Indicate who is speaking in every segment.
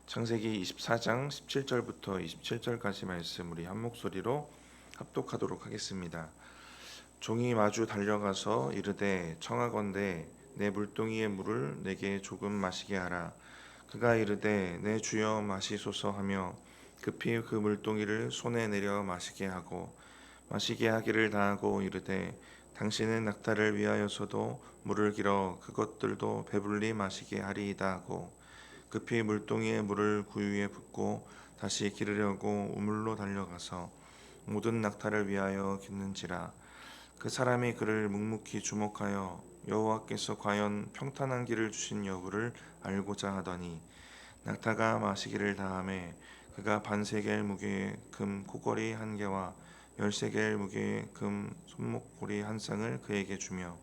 Speaker 1: 창세기 24장 17절부터 27절까지 말씀 우리 한 목소리로 합독하도록 하겠습니다. 종이 마주 달려가서 이르되 청하건대 내 물동이의 물을 내게 조금 마시게 하라. 그가 이르되 내 주여 마시소서 하며 급히 그 물동이를 손에 내려 마시게 하고 마시게 하기를 다하고 이르되 당신은 낙타를 위하여서도 물을 길어 그것들도 배불리 마시게 하리이다 하고 급히 물동이의 물을 구유에 붓고 다시 기르려고 우물로 달려가서 모든 낙타를 위하여 깃는지라. 그 사람이 그를 묵묵히 주목하여 여호와께서 과연 평탄한 길을 주신 여부를 알고자 하더니 낙타가 마시기를 다하매 그가 반세겔 무게의 금 코걸이 한 개와 13겔 무게의 금 손목고리 한 쌍을 그에게 주며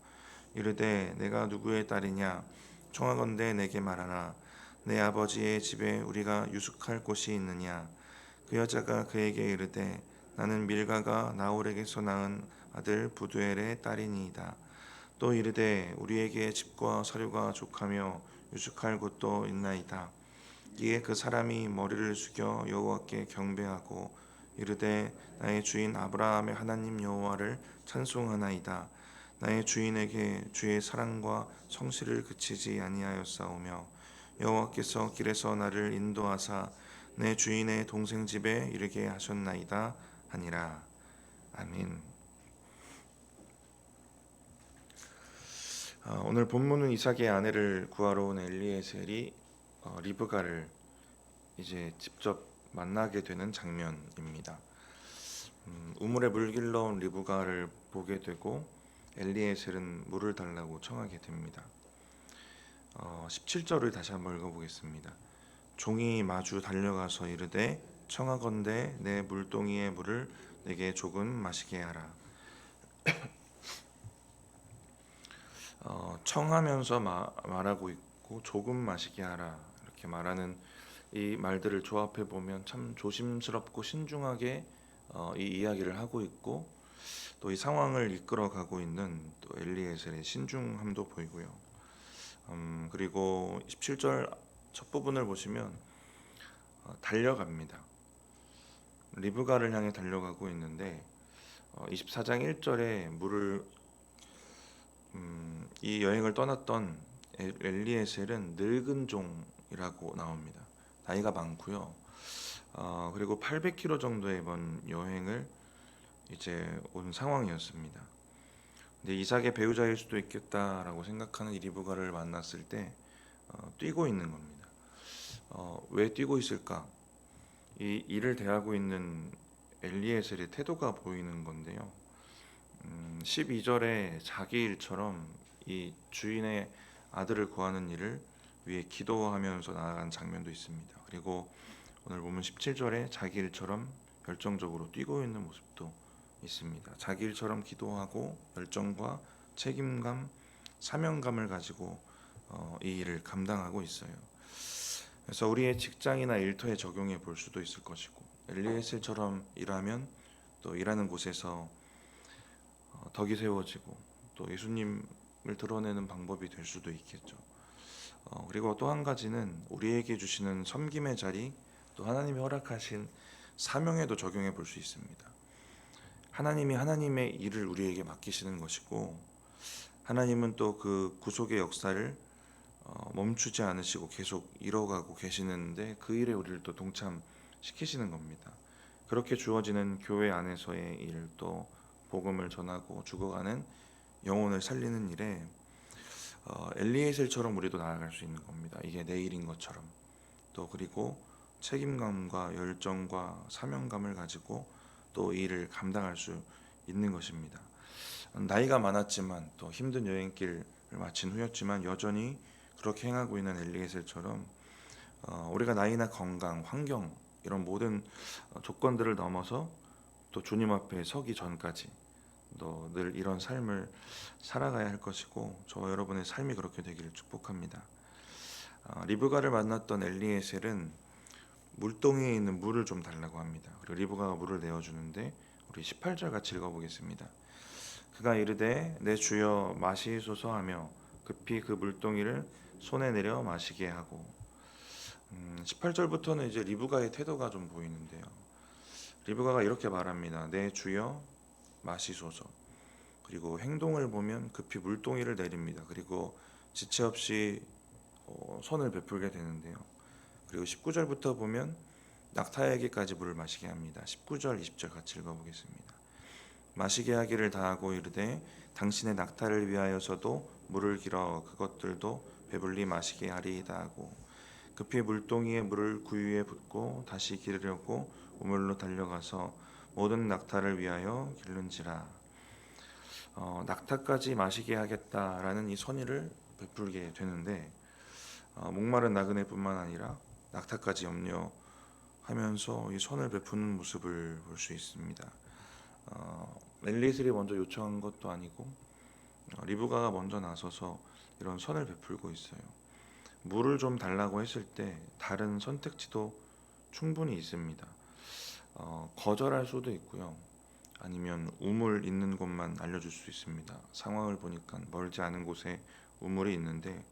Speaker 1: 이르되 내가 누구의 딸이냐 청하건대 내게 말하라. 내 아버지의 집에 우리가 유숙할 곳이 있느냐. 그 여자가 그에게 이르되 나는 밀가가 나홀에게서 낳은 아들 부두엘의 딸이니이다. 또 이르되 우리에게 집과 서류가 족하며 유숙할 곳도 있나이다. 이에 그 사람이 머리를 숙여 여호와께 경배하고 이르되 나의 주인 아브라함의 하나님 여호와를 찬송하나이다. 나의 주인에게 주의 사랑과 성실을 그치지 아니하였사오며 여호와께서 길에서 나를 인도하사 내 주인의 동생 집에 이르게 하셨나이다 하니라. 아멘. 오늘 본문은 이삭의 아내를 구하러 온 엘리에셀이 리브가를 이제 직접 만나게 되는 장면입니다. 우물에 물 길러 온 리브가를 보게 되고 엘리에셀은 물을 달라고 청하게 됩니다. 17절을 다시 한번 읽어보겠습니다. 종이 마주 달려가서 이르되 청하건대 내 물동이의 물을 내게 조금 마시게 하라. 청하면서 말하고 있고 조금 마시게 하라 이렇게 말하는 이 말들을 조합해 보면 참 조심스럽고 신중하게 이 이야기를 하고 있고 또 이 상황을 이끌어가고 있는 또 엘리에셀의 신중함도 보이고요. 그리고 17절 첫 부분을 보시면 달려갑니다. 리브가를 향해 달려가고 있는데 24장 1절에 물을 이 여행을 떠났던 엘리에셀은 늙은 종이라고 나옵니다. 나이가 많고요. 그리고 800km 정도의 먼 여행을 이제 온 상황이었습니다. 근데 이삭의 배우자일 수도 있겠다라고 생각하는 이 리브가를 만났을 때 뛰고 있는 겁니다. 왜 뛰고 있을까? 이 일을 대하고 있는 엘리에셀의 태도가 보이는 건데요. 12절에 자기 일처럼 이 주인의 아들을 구하는 일을 위해 기도하면서 나아간 장면도 있습니다. 그리고 오늘 보면 17절에 자기 일처럼 열정적으로 뛰고 있는 모습도 있습니다. 자기 일처럼 기도하고 열정과 책임감, 사명감을 가지고 이 일을 감당하고 있어요. 그래서 우리의 직장이나 일터에 적용해 볼 수도 있을 것이고 엘리에셀처럼 일하면 또 일하는 곳에서 덕이 세워지고 또 예수님을 드러내는 방법이 될 수도 있겠죠. 그리고 또 한 가지는 우리에게 주시는 섬김의 자리 또 하나님이 허락하신 사명에도 적용해 볼 수 있습니다. 하나님이 하나님의 일을 우리에게 맡기시는 것이고 하나님은 또 그 구속의 역사를 멈추지 않으시고 계속 이뤄가고 계시는데 그 일에 우리를 또 동참시키시는 겁니다. 그렇게 주어지는 교회 안에서의 일 또 복음을 전하고 죽어가는 영혼을 살리는 일에 엘리에셀처럼 우리도 나아갈 수 있는 겁니다. 이게 내 일인 것처럼 또 그리고 책임감과 열정과 사명감을 가지고 또 이 일을 감당할 수 있는 것입니다. 나이가 많았지만 또 힘든 여행길을 마친 후였지만 여전히 그렇게 행하고 있는 엘리에셀처럼 우리가 나이나 건강, 환경 이런 모든 조건들을 넘어서 또 주님 앞에 서기 전까지 또 늘 이런 삶을 살아가야 할 것이고 저와 여러분의 삶이 그렇게 되기를 축복합니다. 리브가를 만났던 엘리에셀은 물동이에 있는 물을 좀 달라고 합니다. 그리고 리브가가 물을 내어주는데 우리 18절 같이 읽어보겠습니다. 그가 이르되 내 주여 마시소서 하며 급히 그 물동이를 손에 내려 마시게 하고 18절부터는 이제 리브가의 태도가 좀 보이는데요. 리브가가 이렇게 말합니다. 내 주여 마시소서. 그리고 행동을 보면 급히 물동이를 내립니다. 그리고 지체 없이 손을 베풀게 되는데요. 그리고 19절부터 보면 낙타에게까지 물을 마시게 합니다. 19절, 20절 같이 읽어보겠습니다. 마시게 하기를 다하고 이르되 당신의 낙타를 위하여서도 물을 길어 그것들도 배불리 마시게 하리이다 하고 급히 물동이에 물을 구유에 붓고 다시 기르려고 우물로 달려가서 모든 낙타를 위하여 기른지라. 낙타까지 마시게 하겠다라는 이 선의를 베풀게 되는데 목마른 나그네뿐만 아니라 낙타까지 염려하면서 이 선을 베푸는 모습을 볼 수 있습니다. 엘리에셀이 먼저 요청한 것도 아니고 리브가가 먼저 나서서 이런 선을 베풀고 있어요. 물을 좀 달라고 했을 때 다른 선택지도 충분히 있습니다. 거절할 수도 있고요. 아니면 우물 있는 곳만 알려줄 수 있습니다. 상황을 보니까 멀지 않은 곳에 우물이 있는데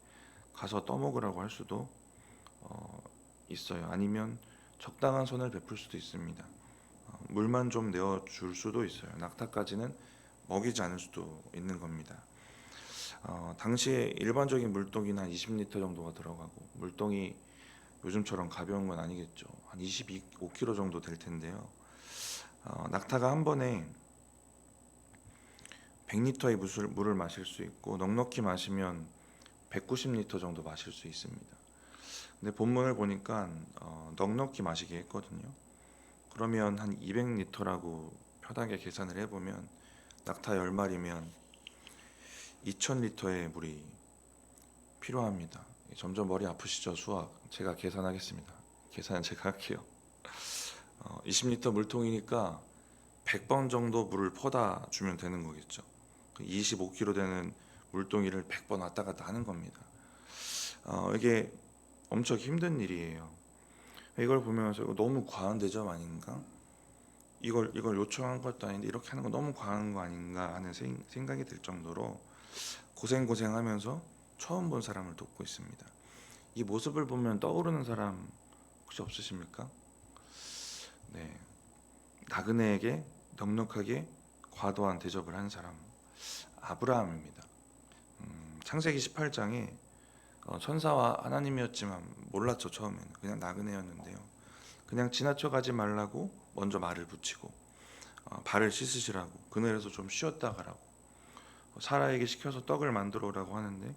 Speaker 1: 가서 떠먹으라고 할 수도 있어요. 아니면 적당한 선을 베풀 수도 있습니다. 물만 좀 내어줄 수도 있어요. 낙타까지는 먹이지 않을 수도 있는 겁니다. 당시에 일반적인 물동이는 한 20리터 정도가 들어가고 물동이 요즘처럼 가벼운 건 아니겠죠. 한 25kg 정도 될 텐데요. 낙타가 한 번에 100리터의 물을 마실 수 있고 넉넉히 마시면 190리터 정도 마실 수 있습니다. 근데 본문을 보니까 넉넉히 마시게 했거든요. 그러면 한 200리터라고 편하게 계산을 해보면 낙타 10마리면 2000리터의 물이 필요합니다. 점점 머리 아프시죠? 수학 제가 계산하겠습니다. 계산은 제가 할게요. 20리터 물통이니까 100번 정도 물을 퍼다 주면 되는 거겠죠. 25kg 되는 물동이를 100번 왔다 갔다 하는 겁니다. 이게 엄청 힘든 일이에요. 이걸 보면서 이거 너무 과한 대접 아닌가? 이걸 요청한 것도 아닌데 이렇게 하는 거 너무 과한 거 아닌가 하는 생각이 들 정도로 고생하면서 처음 본 사람을 돕고 있습니다. 이 모습을 보면 떠오르는 사람 혹시 없으십니까? 네, 나그네에게 넉넉하게 과도한 대접을 한 사람 아브라함입니다. 창세기 18장에 천사와 하나님이었지만 몰랐죠. 처음에는 그냥 나그네였는데요. 그냥 지나쳐 가지 말라고 먼저 말을 붙이고 발을 씻으시라고 그늘에서 좀 쉬었다 가라고 사라에게 시켜서 떡을 만들어 오라고 하는데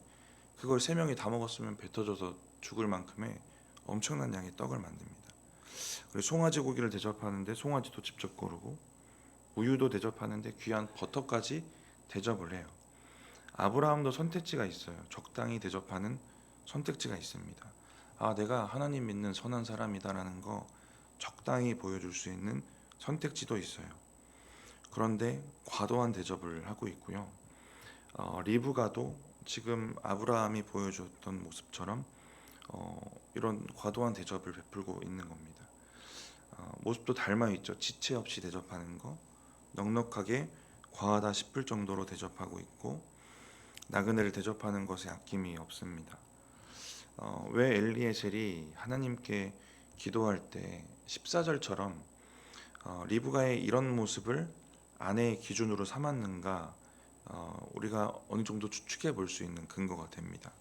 Speaker 1: 그걸 3명이 다 먹었으면 배 터져서 죽을 만큼의 엄청난 양의 떡을 만듭니다. 그리고 송아지 고기를 대접하는데 송아지도 직접 고르고 우유도 대접하는데 귀한 버터까지 대접을 해요. 아브라함도 선택지가 있어요. 적당히 대접하는 선택지가 있습니다. 내가 하나님 믿는 선한 사람이다라는 거 적당히 보여줄 수 있는 선택지도 있어요. 그런데 과도한 대접을 하고 있고요. 리브가도 지금 아브라함이 보여줬던 모습처럼 이런 과도한 대접을 베풀고 있는 겁니다. 모습도 닮아 있죠. 지체 없이 대접하는 거, 넉넉하게 과하다 싶을 정도로 대접하고 있고 나그네를 대접하는 것에 아낌이 없습니다. 왜 엘리에셀이 하나님께 기도할 때 14절처럼 리브가의 이런 모습을 아내의 기준으로 삼았는가 우리가 어느 정도 추측해 볼 수 있는 근거가 됩니다.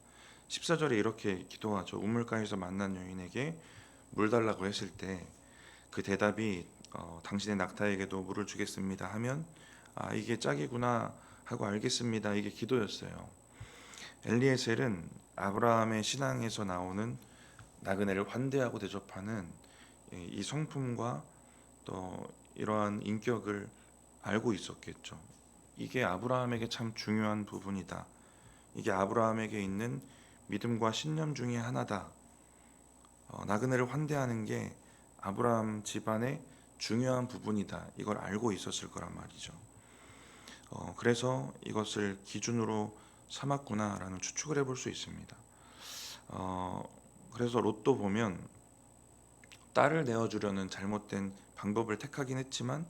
Speaker 1: 14절에 이렇게 기도하죠. 우물가에서 만난 여인에게 물 달라고 했을 때 그 대답이 당신의 낙타에게도 물을 주겠습니다 하면 이게 짝이구나 하고 알겠습니다. 이게 기도였어요. 엘리에셀은 아브라함의 신앙에서 나오는 나그네를 환대하고 대접하는 이 성품과 또 이러한 인격을 알고 있었겠죠. 이게 아브라함에게 참 중요한 부분이다. 이게 아브라함에게 있는 믿음과 신념 중에 하나다. 나그네를 환대하는 게 아브라함 집안의 중요한 부분이다. 이걸 알고 있었을 거란 말이죠. 그래서 이것을 기준으로 삼았구나라는 추측을 해볼 수 있습니다. 그래서 롯도 보면 딸을 내어주려는 잘못된 방법을 택하긴 했지만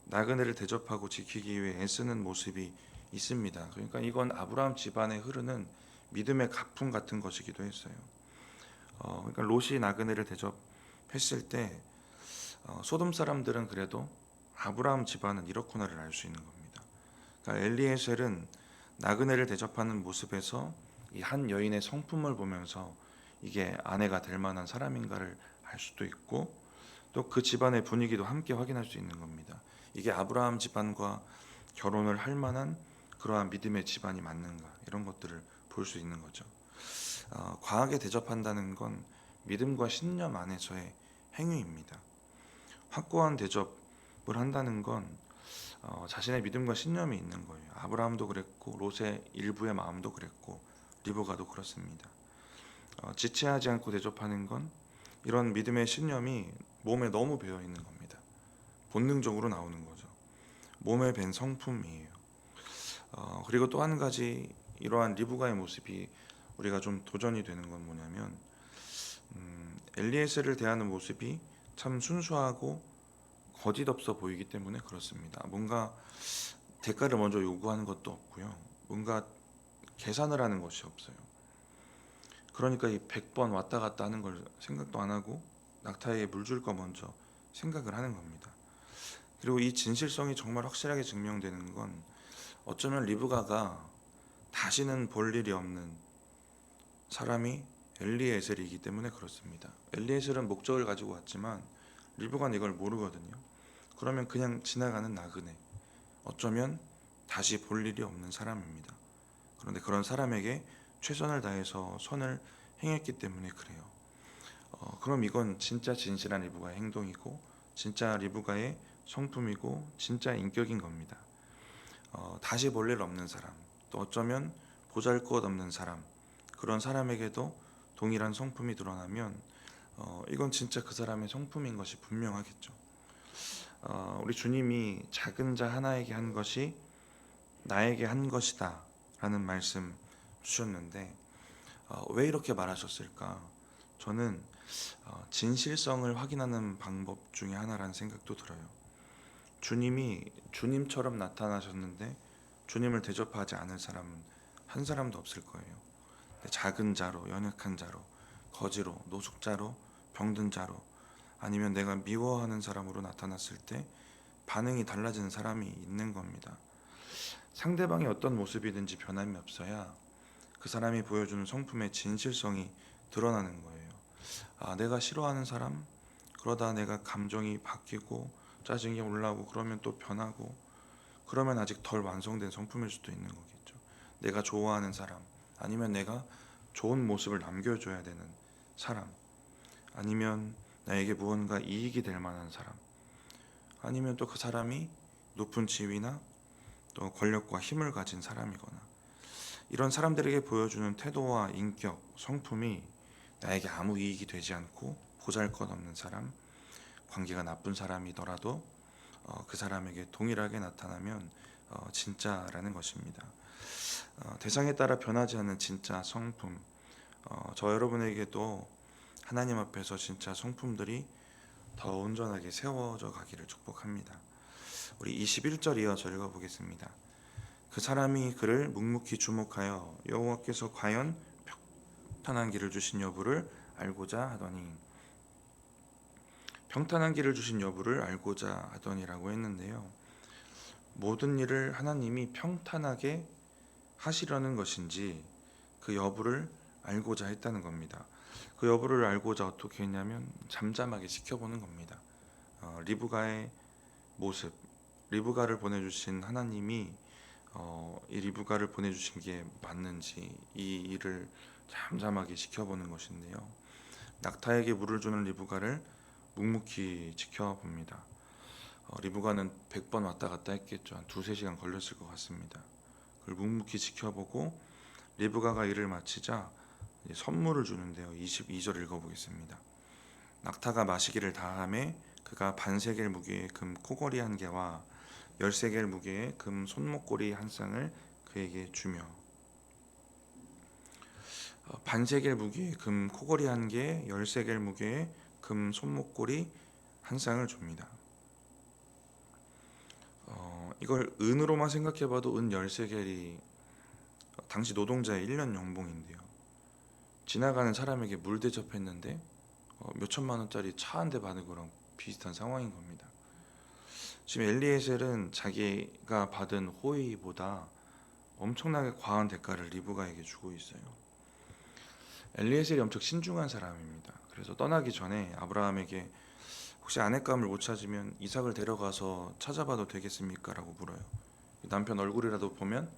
Speaker 1: 나그네를 대접하고 지키기 위해 애쓰는 모습이 있습니다. 그러니까 이건 아브라함 집안에 흐르는 믿음의 가풍 같은 것이기도 했어요. 그러니까 롯이 나그네를 대접했을 때 소돔 사람들은 그래도 아브라함 집안은 이렇구나를 알 수 있는 겁니다. 그러니까 엘리에셀은 나그네를 대접하는 모습에서 이 한 여인의 성품을 보면서 이게 아내가 될 만한 사람인가를 알 수도 있고, 또 그 집안의 분위기도 함께 확인할 수 있는 겁니다. 이게 아브라함 집안과 결혼을 할 만한 그러한 믿음의 집안이 맞는가, 이런 것들을 볼 수 있는 거죠. 과하게 대접한다는 건 믿음과 신념 안에서의 행위입니다. 확고한 대접을 한다는 건 자신의 믿음과 신념이 있는 거예요. 아브라함도 그랬고 롯의 일부의 마음도 그랬고 리브가도 그렇습니다. 지체하지 않고 대접하는 건 이런 믿음의 신념이 몸에 너무 배어 있는 겁니다. 본능적으로 나오는 거죠. 몸에 밴 성품이에요. 그리고 또 한 가지 이러한 리브가의 모습이 우리가 좀 도전이 되는 건 뭐냐면, 엘리에셀을 대하는 모습이 참 순수하고 거짓 없어 보이기 때문에 그렇습니다. 뭔가 대가를 먼저 요구하는 것도 없고요. 뭔가 계산을 하는 것이 없어요. 그러니까 이 100번 왔다 갔다 하는 걸 생각도 안 하고 낙타에게 물 줄 거 먼저 생각을 하는 겁니다. 그리고 이 진실성이 정말 확실하게 증명되는 건 어쩌면 리브가가 다시는 볼 일이 없는 사람이 엘리에셀이기 때문에 그렇습니다. 엘리에셀은 목적을 가지고 왔지만 리브가는 이걸 모르거든요. 그러면 그냥 지나가는 나그네, 어쩌면 다시 볼 일이 없는 사람입니다. 그런데 그런 사람에게 최선을 다해서 선을 행했기 때문에 그래요. 그럼 이건 진짜 진실한 리브가의 행동이고 진짜 리브가의 성품이고 진짜 인격인 겁니다. 다시 볼 일 없는 사람, 또 어쩌면 보잘것없는 사람, 그런 사람에게도 동일한 성품이 드러나면 이건 진짜 그 사람의 성품인 것이 분명하겠죠. 우리 주님이 작은 자 하나에게 한 것이 나에게 한 것이다 라는 말씀 주셨는데, 왜 이렇게 말하셨을까? 저는 진실성을 확인하는 방법 중에 하나라는 생각도 들어요. 주님이 주님처럼 나타나셨는데 주님을 대접하지 않을 사람은 한 사람도 없을 거예요. 작은 자로, 연약한 자로, 거지로, 노숙자로, 병든 자로, 아니면 내가 미워하는 사람으로 나타났을 때 반응이 달라지는 사람이 있는 겁니다. 상대방이 어떤 모습이든지 변함이 없어야 그 사람이 보여주는 성품의 진실성이 드러나는 거예요. 내가 싫어하는 사람, 그러다 내가 감정이 바뀌고 짜증이 올라오고 그러면 또 변하고, 그러면 아직 덜 완성된 성품일 수도 있는 거겠죠. 내가 좋아하는 사람, 아니면 내가 좋은 모습을 남겨줘야 되는 사람, 아니면 나에게 무언가 이익이 될 만한 사람, 아니면 또 그 사람이 높은 지위나 또 권력과 힘을 가진 사람이거나, 이런 사람들에게 보여주는 태도와 인격, 성품이 나에게 아무 이익이 되지 않고 보잘것없는 사람, 관계가 나쁜 사람이더라도 그 사람에게 동일하게 나타나면 진짜라는 것입니다. 대상에 따라 변하지 않는 진짜 성품, 저 여러분에게도 하나님 앞에서 진짜 성품들이 더 온전하게 세워져 가기를 축복합니다. 우리 21절 이어서 읽어보겠습니다. 그 사람이 그를 묵묵히 주목하여 여호와께서 과연 평탄한 길을 주신 여부를 알고자 하더니, 평탄한 길을 주신 여부를 알고자 하더니라고 했는데요, 모든 일을 하나님이 평탄하게 하시려는 것인지 그 여부를 알고자 했다는 겁니다. 그 여부를 알고자 어떻게 했냐면 잠잠하게 지켜보는 겁니다. 리브가의 모습, 리브가를 보내주신 하나님이 이 리브가를 보내주신 게 맞는지 이 일을 잠잠하게 지켜보는 것인데요, 낙타에게 물을 주는 리브가를 묵묵히 지켜봅니다. 리브가는 100번 왔다 갔다 했겠죠. 한 2-3시간 걸렸을 것 같습니다. 그걸 묵묵히 지켜보고 리브가가 일을 마치자 선물을 주는데요, 22절 읽어보겠습니다. 낙타가 마시기를 다하매 그가 반세겔 무게의 금 코걸이 한 개와 10세겔 무게의 금 손목고리 한 쌍을 그에게 주며, 반세겔 무게의 금 코걸이 한 개, 10세겔 무게의 금 손목고리 한 쌍을 줍니다. 이걸 은으로만 생각해봐도 은 10세겔이 당시 노동자의 1년 연봉인데요, 지나가는 사람에게 물 대접했는데 몇 천만 원짜리 차 한 대 받은 거랑 비슷한 상황인 겁니다. 지금 엘리에셀은 자기가 받은 호의보다 엄청나게 과한 대가를 리브가에게 주고 있어요. 엘리에셀이 엄청 신중한 사람입니다. 그래서 떠나기 전에 아브라함에게 혹시 아내감을 못 찾으면 이삭을 데려가서 찾아봐도 되겠습니까? 라고 물어요. 남편 얼굴이라도 보면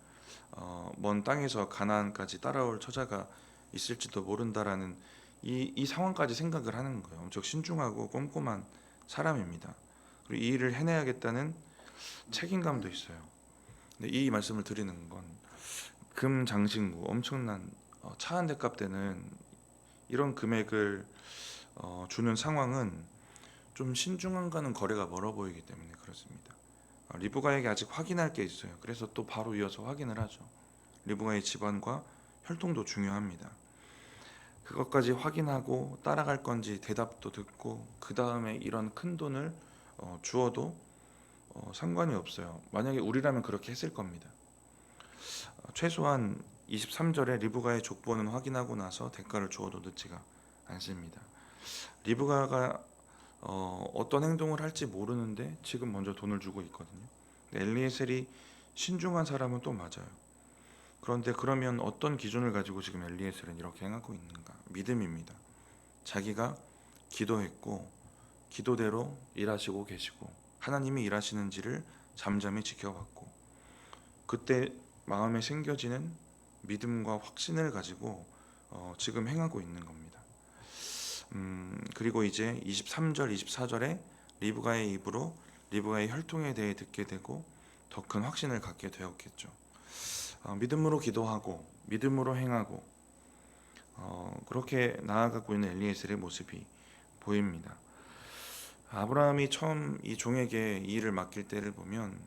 Speaker 1: 먼 땅에서 가나안까지 따라올 처자가 있을지도 모른다라는 이 상황까지 생각을 하는 거예요. 엄청 신중하고 꼼꼼한 사람입니다. 그리고 이 일을 해내야겠다는 책임감도 있어요. 근데 이 말씀을 드리는 건 금장신구 엄청난 차 한 대 값 되는 이런 금액을 주는 상황은 좀 신중함과는 거리가 멀어 보이기 때문에 그렇습니다. 리브가에게 아직 확인할 게 있어요. 그래서 또 바로 이어서 확인을 하죠. 리브가의 집안과 혈통도 중요합니다. 그것까지 확인하고 따라갈 건지 대답도 듣고 그 다음에 이런 큰 돈을 주어도 상관이 없어요. 만약에 우리라면 그렇게 했을 겁니다. 최소한 23절에 리브가의 족보는 확인하고 나서 대가를 주어도 늦지가 않습니다. 리브가가 어떤 행동을 할지 모르는데 지금 먼저 돈을 주고 있거든요. 엘리에셀이 신중한 사람은 또 맞아요. 그런데 그러면 어떤 기준을 가지고 지금 엘리에셀은 이렇게 행하고 있는가? 믿음입니다. 자기가 기도했고 기도대로 일하시고 계시고 하나님이 일하시는지를 잠잠히 지켜봤고 그때 마음에 생겨지는 믿음과 확신을 가지고 지금 행하고 있는 겁니다. 그리고 이제 23절, 24절에 리브가의 입으로 리브가의 혈통에 대해 듣게 되고 더 큰 확신을 갖게 되었겠죠. 믿음으로 기도하고 믿음으로 행하고 그렇게 나아가고 있는 엘리에셀의 모습이 보입니다. 아브라함이 처음 이 종에게 이 일을 맡길 때를 보면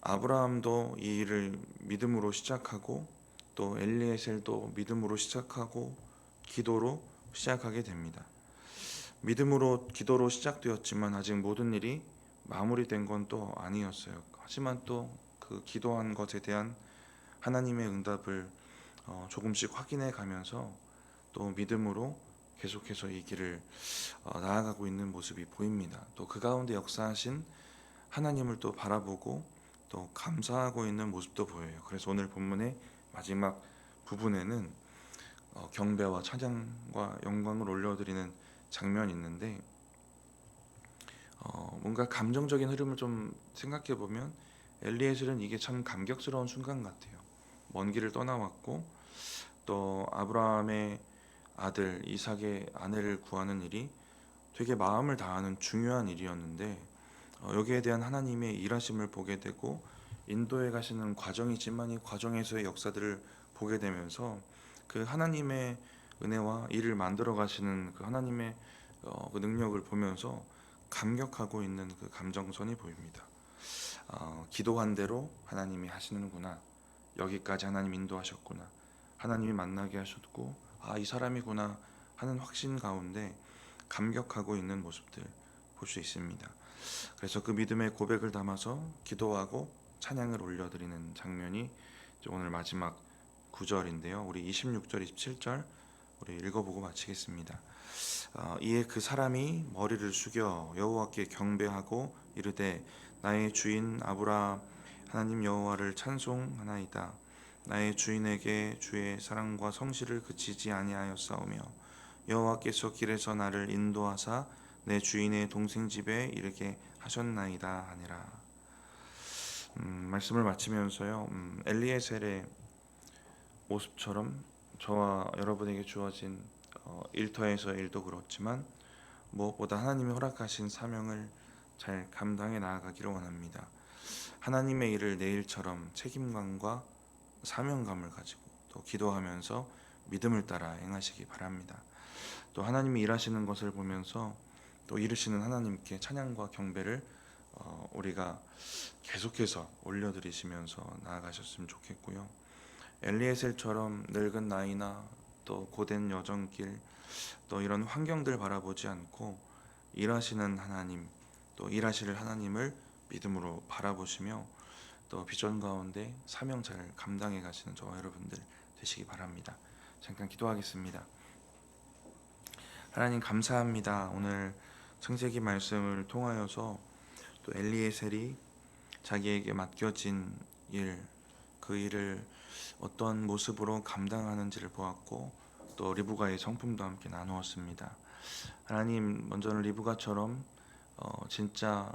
Speaker 1: 아브라함도 이 일을 믿음으로 시작하고 또 엘리에셀도 믿음으로 시작하고 기도로 시작하게 됩니다. 믿음으로 기도로 시작되었지만 아직 모든 일이 마무리된 건 또 아니었어요. 하지만 또 그 기도한 것에 대한 하나님의 응답을 조금씩 확인해 가면서 또 믿음으로 계속해서 이 길을 나아가고 있는 모습이 보입니다. 또 그 가운데 역사하신 하나님을 또 바라보고 또 감사하고 있는 모습도 보여요. 그래서 오늘 본문의 마지막 부분에는 경배와 찬양과 영광을 올려드리는 장면이 있는데 뭔가 감정적인 흐름을 좀 생각해 보면 엘리에셀은 이게 참 감격스러운 순간 같아요. 먼 길을 떠나왔고 또 아브라함의 아들 이삭의 아내를 구하는 일이 되게 마음을 다하는 중요한 일이었는데 여기에 대한 하나님의 일하심을 보게 되고 인도에 가시는 과정이지만 이 과정에서의 역사들을 보게 되면서 그 하나님의 은혜와 일을 만들어 가시는 그 하나님의 그 능력을 보면서 감격하고 있는 그 감정선이 보입니다. 기도한 대로 하나님이 하시는구나. 여기까지 하나님 인도하셨구나. 하나님이 만나게 하셨고 이 사람이구나 하는 확신 가운데 감격하고 있는 모습들 볼 수 있습니다. 그래서 그 믿음의 고백을 담아서 기도하고 찬양을 올려드리는 장면이 오늘 마지막 9절인데요. 우리 26절, 27절 우리 읽어보고 마치겠습니다. 이에 그 사람이 머리를 숙여 여호와께 경배하고 이르되 나의 주인 아브라함 하나님 여호와를 찬송하나이다. 나의 주인에게 주의 사랑과 성실을 그치지 아니하였사오며 여호와께서 길에서 나를 인도하사 내 주인의 동생 집에 이르게 하셨나이다 하니라. 말씀을 마치면서요. 엘리에셀의 모습처럼 저와 여러분에게 주어진 일터에서 일도 그렇지만 무엇보다 하나님이 허락하신 사명을 잘 감당해 나아가기를 원합니다. 하나님의 일을 내 일처럼 책임감과 사명감을 가지고 또 기도하면서 믿음을 따라 행하시기 바랍니다. 또 하나님이 일하시는 것을 보면서 또 이루시는 하나님께 찬양과 경배를 우리가 계속해서 올려드리시면서 나아가셨으면 좋겠고요. 엘리에셀처럼 늙은 나이나 또 고된 여정길 또 이런 환경들 바라보지 않고 일하시는 하나님 또 일하실 하나님을 믿음으로 바라보시며 또 비전 가운데 사명 잘 감당해 가시는 저와 여러분들 되시기 바랍니다. 잠깐 기도하겠습니다. 하나님 감사합니다. 오늘 창세기 말씀을 통하여서 또 엘리에셀이 자기에게 맡겨진 일, 그 일을 어떤 모습으로 감당하는지를 보았고 또 리브가의 성품도 함께 나누었습니다. 하나님, 먼저는 리브가처럼 진짜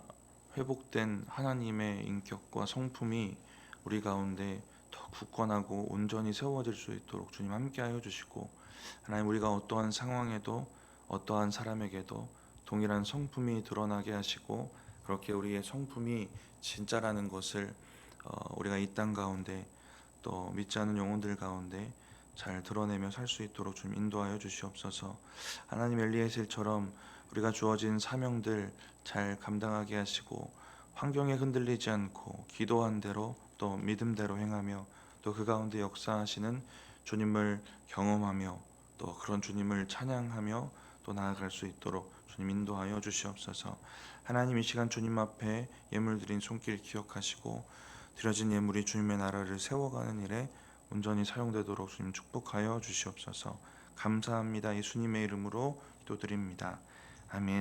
Speaker 1: 회복된 하나님의 인격과 성품이 우리 가운데 더 굳건하고 온전히 세워질 수 있도록 주님 함께하여 주시고, 하나님, 우리가 어떠한 상황에도 어떠한 사람에게도 동일한 성품이 드러나게 하시고, 그렇게 우리의 성품이 진짜라는 것을 우리가 이 땅 가운데 또 믿지 않는 영혼들 가운데 잘 드러내며 살 수 있도록 주님 인도하여 주시옵소서. 하나님, 엘리에셀처럼 우리가 주어진 사명들 잘 감당하게 하시고 환경에 흔들리지 않고 기도한 대로 또 믿음대로 행하며 또 그 가운데 역사하시는 주님을 경험하며 또 그런 주님을 찬양하며 또 나아갈 수 있도록 주님 인도하여 주시옵소서. 하나님, 이 시간 주님 앞에 예물 드린 손길 기억하시고 드려진 예물이 주님의 나라를 세워가는 일에 온전히 사용되도록 주님 축복하여 주시옵소서. 감사합니다. 예수님의 이름으로 기도드립니다. 아멘.